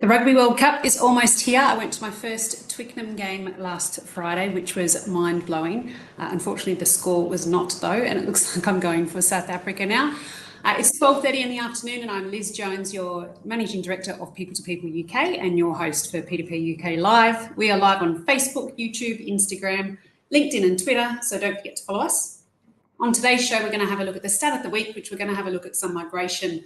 The Rugby World Cup is almost here. I went to my first Twickenham game last Friday, which was mind-blowing. Unfortunately, the score was not, though, and it looks like I'm going for South Africa now. It's 12:30 in the afternoon, and I'm Liz Jones, your Managing Director of People2People UK and your host for P2P UK Live. We are live on Facebook, YouTube, Instagram, LinkedIn and Twitter, so don't forget to follow us. On today's show, we're going to have a look at the stat of the week, which we're going to have a look at some migration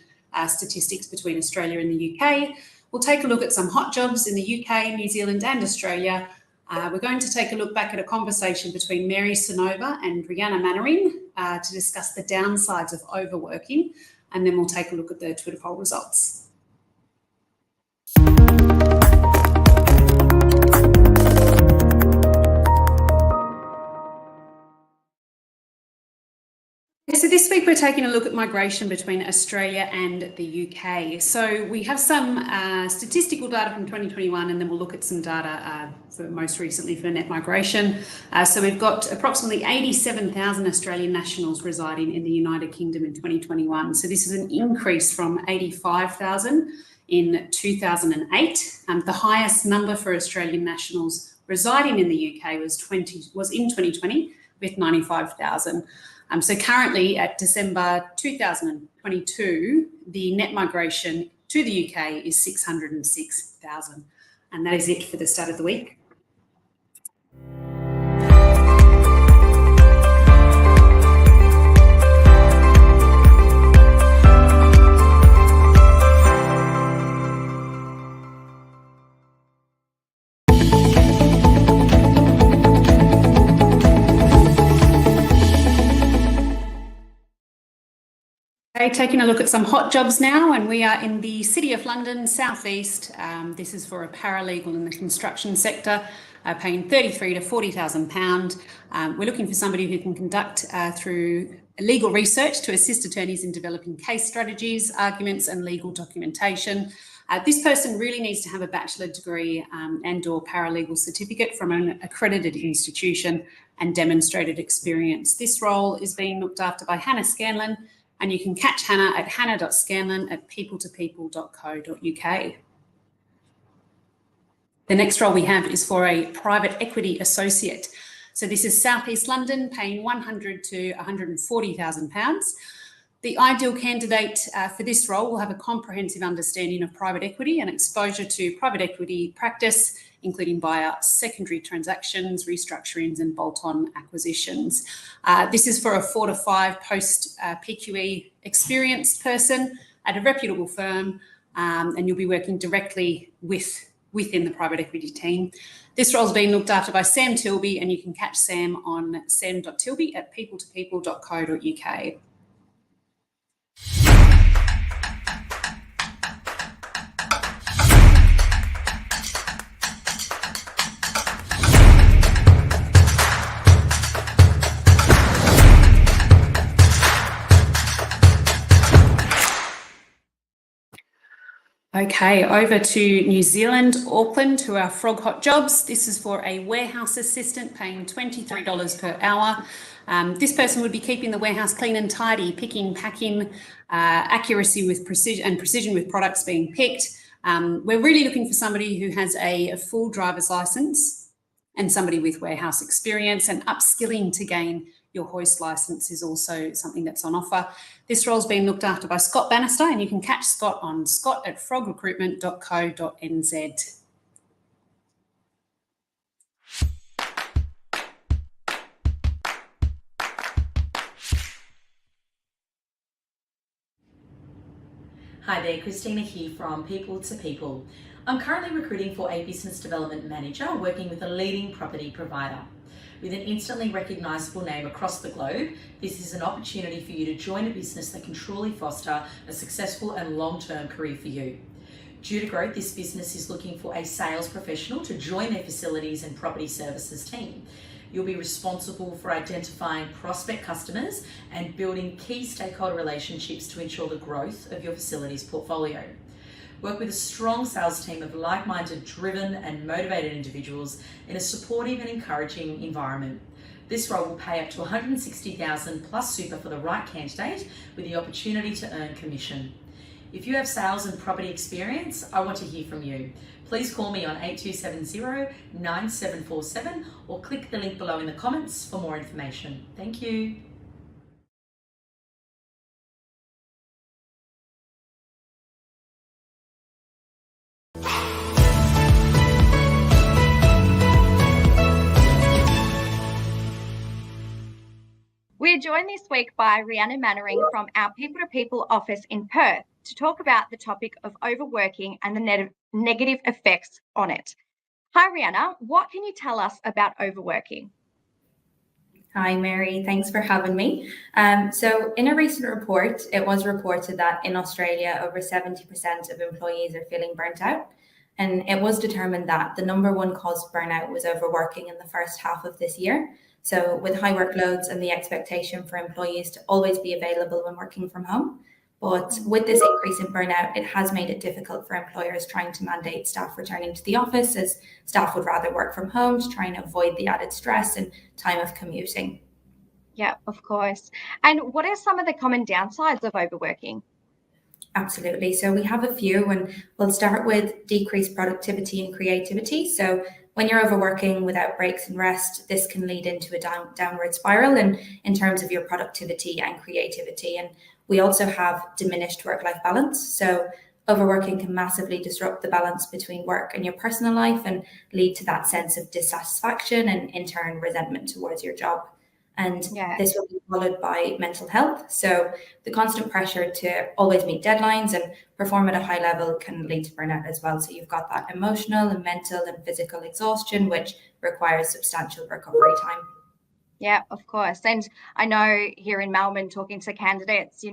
statistics between Australia and the UK. We'll take a look at some hot jobs in the UK, New Zealand and Australia. We're going to take a look back at a conversation between Mary Savova and Rianna to discuss the downsides of overworking, and then we'll take a look at the Twitter poll results. So this week we're taking a look at migration between Australia and the UK. So we have some statistical data from 2021, and then we'll look at some data for most recently for net migration. So we've got approximately 87,000 Australian nationals residing in the United Kingdom in 2021. So this is an increase from 85,000 in 2008. The highest number for Australian nationals residing in the UK was in 2020 with 95,000. So currently at December 2022, the net migration to the UK is 606,000. And that is it for the start of the week. Taking a look at some hot jobs now, and we are in the City of London, southeast. This is for a paralegal in the construction sector, paying $33,000 to £40,000. We're looking for somebody who can conduct through legal research to assist attorneys in developing case strategies, arguments and legal documentation. This person really needs to have a bachelor degree and/or paralegal certificate from an accredited institution and demonstrated experience. This role is being looked after by Hannah Scanlon, and you can catch Hannah at hannah.scanlon@people2people.co.uk. The next role we have is for a private equity associate. So this is Southeast London, paying £100,000 to £140,000. The ideal candidate for this role will have a comprehensive understanding of private equity and exposure to private equity practice, including buyouts, secondary transactions, restructurings and bolt-on acquisitions. This is for a 4 to 5 post-PQE experienced person at a reputable firm, and you'll be working directly within the private equity team. This role is being looked after by Sam Tilby, and you can catch Sam on sam.tilby@people2people.co.uk. Okay, over to New Zealand, Auckland, to our frog hot jobs. This is for a warehouse assistant, paying $23 per hour. This person would be keeping the warehouse clean and tidy, picking, packing, accuracy with precision with products being picked. We're really looking for somebody who has a full driver's license and somebody with warehouse experience, and upskilling to gain your hoist license is also something that's on offer. This role is being looked after by Scott Bannister, and you can catch Scott on scott@frogrecruitment.co.nz. Hi there, Christina here from People to People. I'm currently recruiting for a business development manager working with a leading property provider. With an instantly recognisable name across the globe, this is an opportunity for you to join a business that can truly foster a successful and long-term career for you. Due to growth, this business is looking for a sales professional to join their facilities and property services team. You'll be responsible for identifying prospect customers and building key stakeholder relationships to ensure the growth of your facilities portfolio. Work with a strong sales team of like-minded, driven and motivated individuals in a supportive and encouraging environment. This role will pay up to $160,000 plus super for the right candidate, with the opportunity to earn commission. If you have sales and property experience, I want to hear from you. Please call me on 8270-9747 or click the link below in the comments for more information. Thank you. We're joined this week by Rianna Mannering from our People2People office in Perth to talk about the topic of overworking and the negative effects on it. Hi, Rianna. What can you tell us about overworking? Hi, Mary. Thanks for having me. So in a recent report, it was reported that in Australia, over 70% of employees are feeling burnt out. And it was determined that the number one cause of burnout was overworking in the first half of this year. So with high workloads and the expectation for employees to always be available when working from home. But with this increase in burnout, it has made it difficult for employers trying to mandate staff returning to the office, as staff would rather work from home to try and avoid the added stress and time of commuting. Yeah, of course. And what are some of the common downsides of overworking? Absolutely. So we have a few, and we'll start with decreased productivity and creativity. So when you're overworking without breaks and rest, this can lead into a downward spiral in terms of your productivity and creativity. And we also have diminished work-life balance. So overworking can massively disrupt the balance between work and your personal life and lead to that sense of dissatisfaction and in turn resentment towards your job. And this will be followed by mental health. So the constant pressure to always meet deadlines and perform at a high level can lead to burnout as well. So you've got that emotional and mental and physical exhaustion, which requires substantial recovery time. Yeah, of course. And I know here in Melbourne, talking to candidates,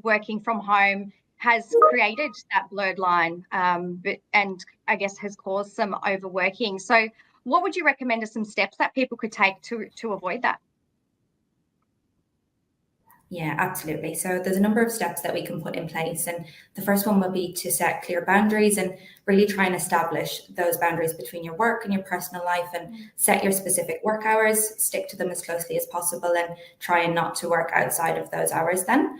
working from home has created that blurred line and I guess has caused some overworking. So what would you recommend are some steps that people could take to avoid that? Yeah, absolutely. So there's a number of steps that we can put in place. And the first one will be to set clear boundaries and really try and establish those boundaries between your work and your personal life and set your specific work hours, stick to them as closely as possible and try and not to work outside of those hours then.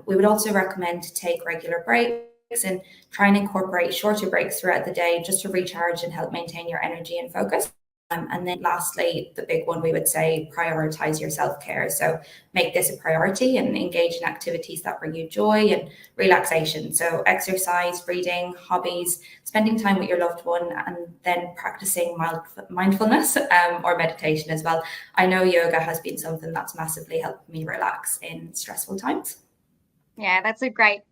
We would also recommend to take regular breaks and try and incorporate shorter breaks throughout the day just to recharge and help maintain your energy and focus. And then lastly, the big one, we would say prioritize your self-care. So make this a priority and engage in activities that bring you joy and relaxation. So exercise, reading, hobbies, spending time with your loved one, and then practicing mindfulness or meditation as well. I know yoga has been something that's massively helped me relax in stressful times. Yeah, that's a great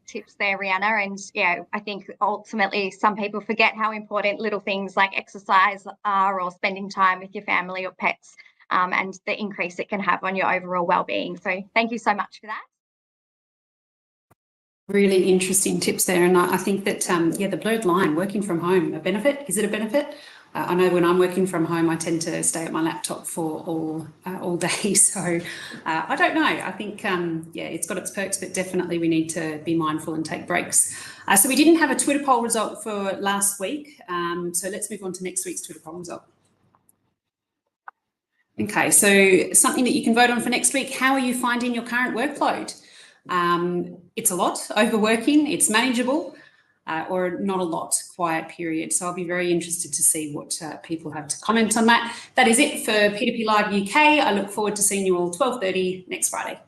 tips there, Rianna. And yeah, I think ultimately some people forget how important little things like exercise are or spending time with your family or pets and the increase it can have on your overall well-being. So thank you so much for that. Really interesting tips there. And I think that, the blurred line, working from home, a benefit? Is it a benefit? I know when I'm working from home, I tend to stay at my laptop for all day. So I don't know. I think, it's got its perks, but definitely we need to be mindful and take breaks. So we didn't have a Twitter poll result for last week. So let's move on to next week's Twitter poll result. Okay, so something that you can vote on for next week. How are you finding your current workload? It's a lot, overworking, it's manageable. Or not a lot, quiet period. So I'll be very interested to see what people have to comment on that. That is it for P2P Live UK. I look forward to seeing you all 12:30 next Friday.